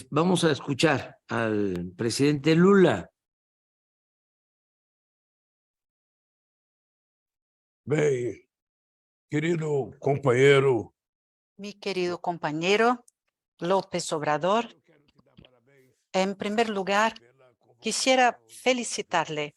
vamos a escuchar al presidente Lula. Bem, querido companheiro, Mi querido compañero López Obrador, en primer lugar, quisiera felicitarle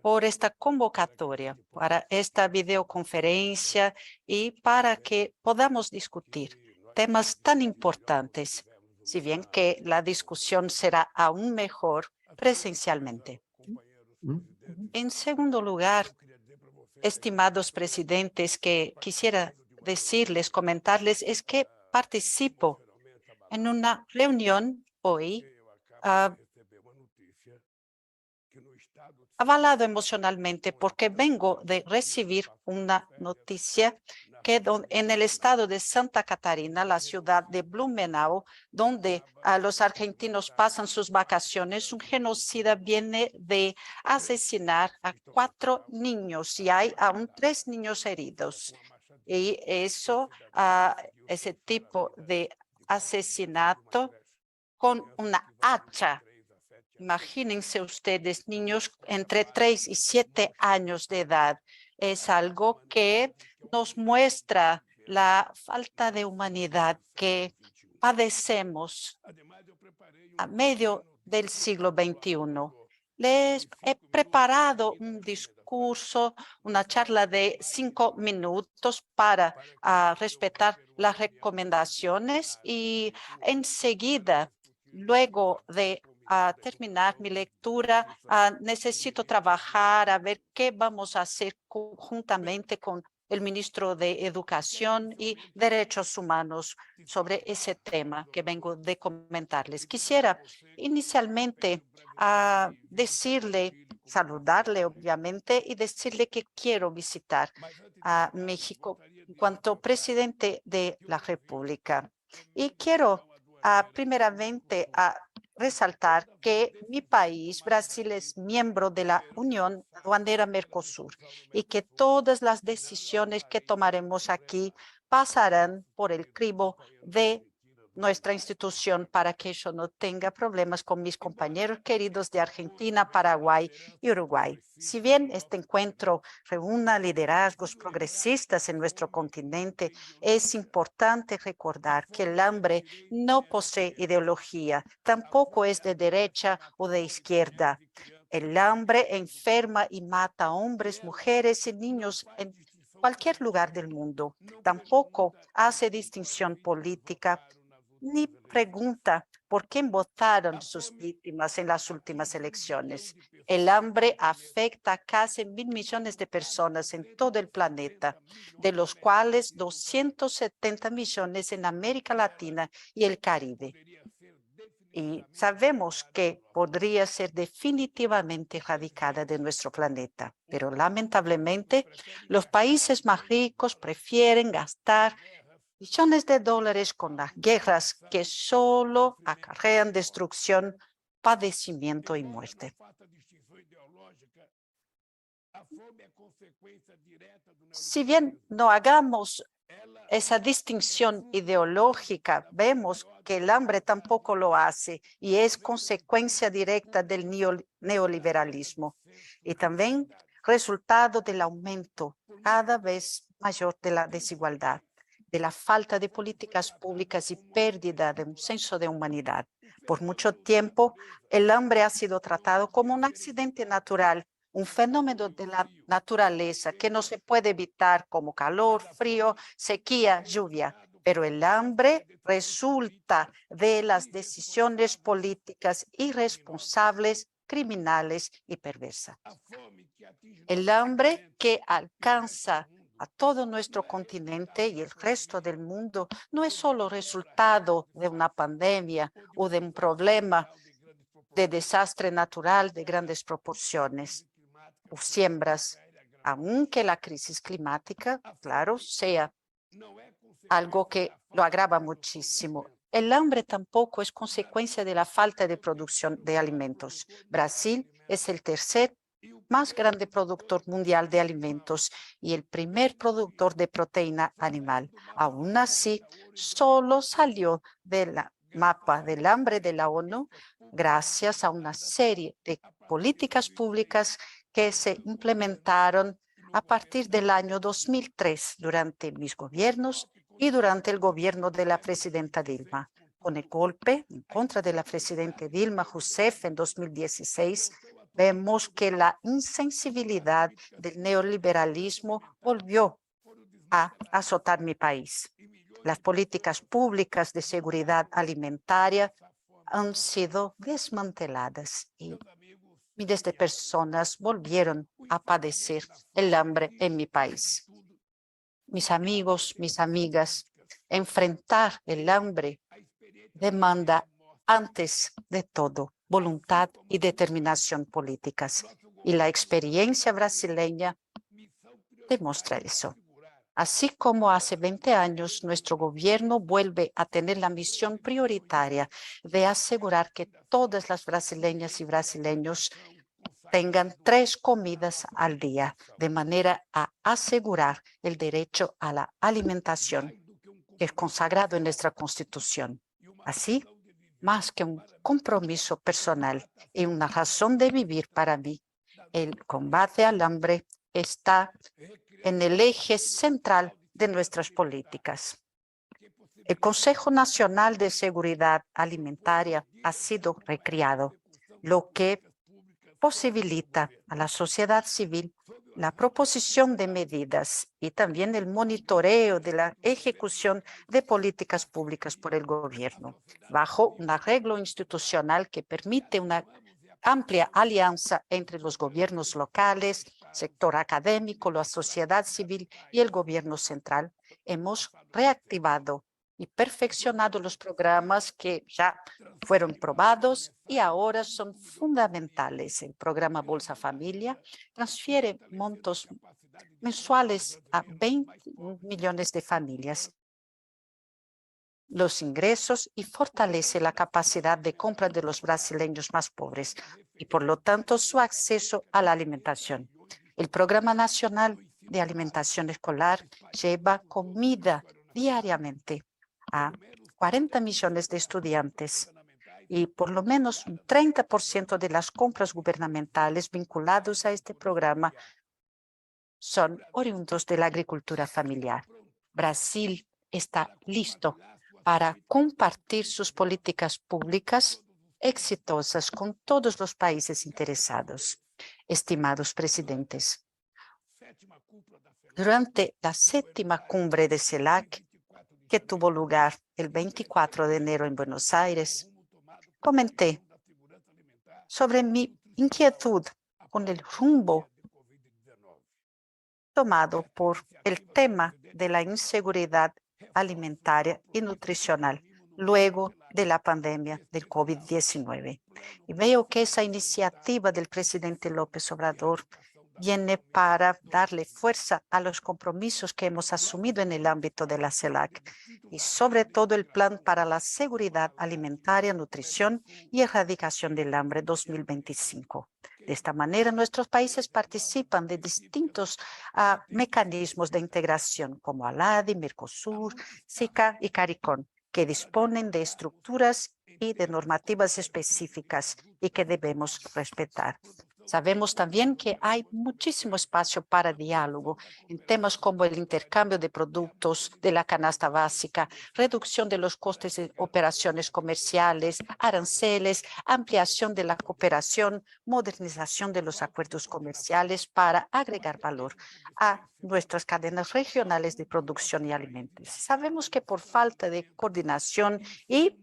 por esta convocatoria, para esta videoconferencia y para que podamos discutir temas tan importantes, si bien que la discusión será aún mejor presencialmente. En segundo lugar, estimados presidentes, que quisiera decirles, comentarles, es que participo en una reunión hoy avalado emocionalmente porque vengo de recibir una noticia que en el estado de Santa Catarina, la ciudad de Blumenau, donde los argentinos pasan sus vacaciones, un genocida viene de asesinar a 4 niños y hay aún 3 niños heridos. Y eso, ese tipo de asesinato con una hacha. Imagínense ustedes, niños entre 3 y 7 años de edad. Es algo que nos muestra la falta de humanidad que padecemos a medio del siglo XXI. Les he preparado un discurso, una charla de 5 minutos para respetar las recomendaciones y enseguida, luego de terminar mi lectura, necesito trabajar a ver qué vamos a hacer conjuntamente con el ministro de Educación y Derechos Humanos sobre ese tema que vengo de comentarles. Quisiera inicialmente saludarle obviamente y decirle que quiero visitar a México en cuanto presidente de la República. Y quiero primeramente resaltar que mi país, Brasil, es miembro de la Unión Aduanera Mercosur y que todas las decisiones que tomaremos aquí pasarán por el cribo de nuestra institución para que yo no tenga problemas con mis compañeros queridos de Argentina, Paraguay y Uruguay. Si bien este encuentro reúna liderazgos progresistas en nuestro continente, es importante recordar que el hambre no posee ideología, tampoco es de derecha o de izquierda. El hambre enferma y mata a hombres, mujeres y niños en cualquier lugar del mundo. Tampoco hace distinción política ni pregunta por quién votaron sus víctimas en las últimas elecciones. El hambre afecta a casi 1.000 millones de personas en todo el planeta, de los cuales 270 millones en América Latina y el Caribe. Y sabemos que podría ser definitivamente erradicada de nuestro planeta, pero lamentablemente los países más ricos prefieren gastar billones de dólares con las guerras que solo acarrean destrucción, padecimiento y muerte. Si bien no hagamos esa distinción ideológica, vemos que el hambre tampoco lo hace y es consecuencia directa del neoliberalismo y también resultado del aumento cada vez mayor de la desigualdad, de la falta de políticas públicas y pérdida de un senso de humanidad. Por mucho tiempo, el hambre ha sido tratado como un accidente natural, un fenómeno de la naturaleza que no se puede evitar como calor, frío, sequía, lluvia. Pero el hambre resulta de las decisiones políticas irresponsables, criminales y perversas. El hambre que alcanza a todo nuestro continente y el resto del mundo no es solo resultado de una pandemia o de un problema de desastre natural de grandes proporciones o siembras, aunque la crisis climática, claro, sea algo que lo agrava muchísimo. El hambre tampoco es consecuencia de la falta de producción de alimentos. Brasil es el tercer más grande productor mundial de alimentos y el primer productor de proteína animal. Aún así, solo salió de la mapa del hambre de la ONU gracias a una serie de políticas públicas que se implementaron a partir del año 2003 durante mis gobiernos y durante el gobierno de la presidenta Dilma. Con el golpe en contra de la presidenta Dilma Rousseff en 2016, vemos que la insensibilidad del neoliberalismo volvió a azotar mi país. Las políticas públicas de seguridad alimentaria han sido desmanteladas y miles de personas volvieron a padecer el hambre en mi país. Mis amigos, mis amigas, enfrentar el hambre demanda, antes de todo, voluntad y determinación políticas. Y la experiencia brasileña demuestra eso. Así como hace 20 años, nuestro gobierno vuelve a tener la misión prioritaria de asegurar que todas las brasileñas y brasileños tengan 3 comidas al día, de manera a asegurar el derecho a la alimentación, que es consagrado en nuestra Constitución. Así, más que un compromiso personal y una razón de vivir para mí, el combate al hambre está en el eje central de nuestras políticas. El Consejo Nacional de Seguridad Alimentaria ha sido recreado, lo que posibilita a la sociedad civil la proposición de medidas y también el monitoreo de la ejecución de políticas públicas por el gobierno, bajo un arreglo institucional que permite una amplia alianza entre los gobiernos locales, sector académico, la sociedad civil y el gobierno central. Hemos reactivado y perfeccionado los programas que ya fueron probados y ahora son fundamentales. El programa Bolsa Familia transfiere montos mensuales a 20 millones de familias los ingresos y fortalece la capacidad de compra de los brasileños más pobres y, por lo tanto, su acceso a la alimentación. El Programa Nacional de Alimentación Escolar lleva comida diariamente a 40 millones de estudiantes y por lo menos un 30% de las compras gubernamentales vinculadas a este programa son oriundos de la agricultura familiar. Brasil está listo para compartir sus políticas públicas exitosas con todos los países interesados. Estimados presidentes, durante la 7ª cumbre de CELAC, que tuvo lugar el 24 de enero en Buenos Aires, comenté sobre mi inquietud con el rumbo tomado por el tema de la inseguridad alimentaria y nutricional luego de la pandemia del COVID-19. Y veo que esa iniciativa del presidente López Obrador viene para darle fuerza a los compromisos que hemos asumido en el ámbito de la CELAC y sobre todo el Plan para la Seguridad Alimentaria, Nutrición y Erradicación del Hambre 2025. De esta manera, nuestros países participan de distintos mecanismos de integración como ALADI, Mercosur, SICA y CARICOM, que disponen de estructuras y de normativas específicas y que debemos respetar. Sabemos también que hay muchísimo espacio para diálogo en temas como el intercambio de productos de la canasta básica, reducción de los costes de operaciones comerciales, aranceles, ampliación de la cooperación, modernización de los acuerdos comerciales para agregar valor a nuestras cadenas regionales de producción y alimentos. Sabemos que por falta de coordinación y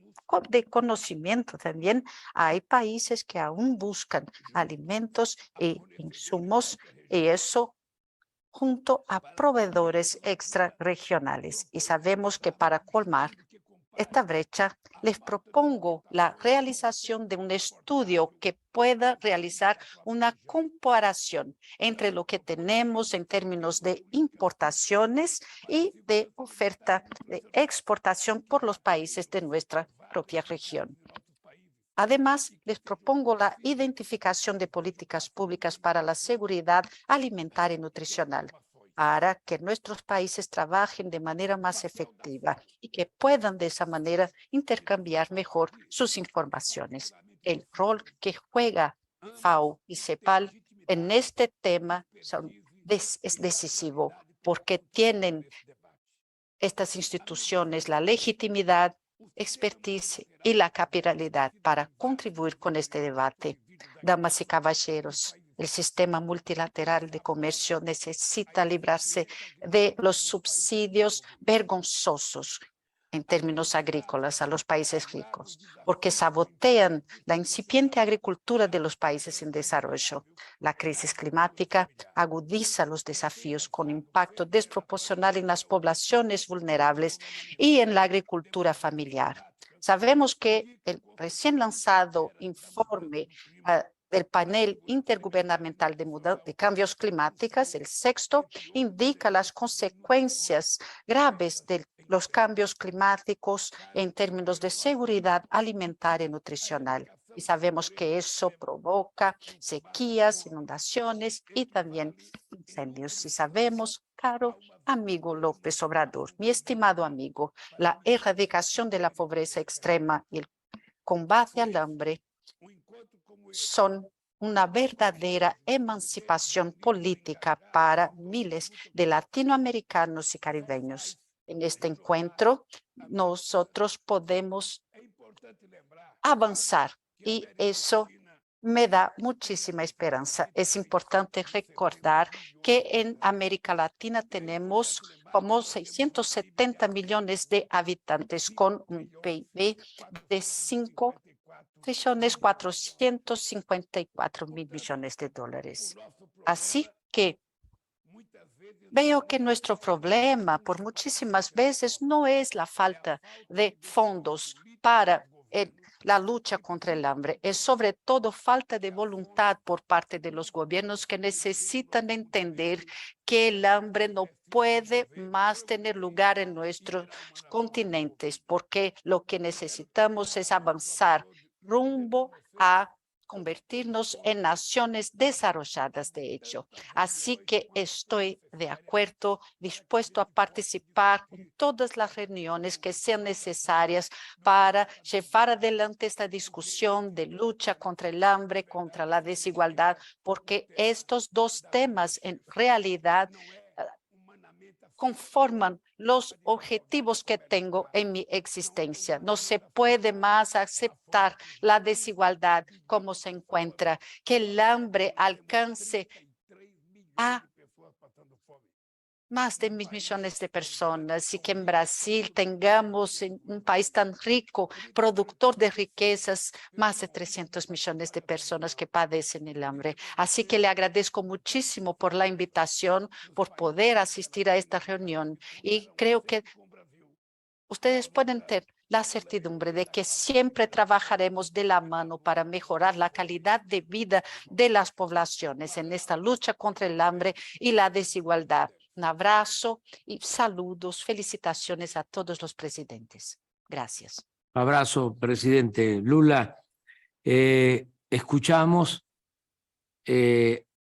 de conocimiento también hay países que aún buscan alimentos e insumos y eso junto a proveedores extrarregionales. Y sabemos que para colmar esta brecha, les propongo la realización de un estudio que pueda realizar una comparación entre lo que tenemos en términos de importaciones y de oferta de exportación por los países de nuestra propia región. Además, les propongo la identificación de políticas públicas para la seguridad alimentaria y nutricional. para que nuestros países trabajen de manera más efectiva y que puedan de esa manera intercambiar mejor sus informaciones. El rol que juega FAO y CEPAL en este tema es decisivo porque tienen estas instituciones la legitimidad, expertise y la capitalidad para contribuir con este debate. Damas y caballeros, el sistema multilateral de comercio necesita librarse de los subsidios vergonzosos en términos agrícolas a los países ricos, porque sabotean la incipiente agricultura de los países en desarrollo. La crisis climática agudiza los desafíos con impacto desproporcional en las poblaciones vulnerables y en la agricultura familiar. Sabemos que el recién lanzado informe del panel intergubernamental de cambios climáticos, el sexto, indica las consecuencias graves de los cambios climáticos en términos de seguridad alimentaria y nutricional. Y sabemos que eso provoca sequías, inundaciones y también incendios. Y sabemos, caro amigo López Obrador, mi estimado amigo, la erradicación de la pobreza extrema y el combate al hambre son una verdadera emancipación política para miles de latinoamericanos y caribeños. En este encuentro, nosotros podemos avanzar y eso me da muchísima esperanza. Es importante recordar que en América Latina tenemos como 670 millones de habitantes con un PIB de 5.454.000 millones de dólares. Así que veo que nuestro problema por muchísimas veces no es la falta de fondos para la lucha contra el hambre, es sobre todo falta de voluntad por parte de los gobiernos que necesitan entender que el hambre no puede más tener lugar en nuestros continentes, porque lo que necesitamos es avanzar rumbo a convertirnos en naciones desarrolladas, de hecho. Así que estoy de acuerdo, dispuesto a participar en todas las reuniones que sean necesarias para llevar adelante esta discusión de lucha contra el hambre, contra la desigualdad, porque estos dos temas en realidad conforman los objetivos que tengo en mi existencia. No se puede más aceptar la desigualdad como se encuentra, que el hambre alcance a más de 1.000 millones de personas y que en Brasil tengamos un país tan rico, productor de riquezas, más de 300 millones de personas que padecen el hambre. Así que le agradezco muchísimo por la invitación, por poder asistir a esta reunión y creo que ustedes pueden tener la certidumbre de que siempre trabajaremos de la mano para mejorar la calidad de vida de las poblaciones en esta lucha contra el hambre y la desigualdad. Un abrazo y saludos, felicitaciones a todos los presidentes. Gracias. Abrazo, presidente Lula. Escuchamos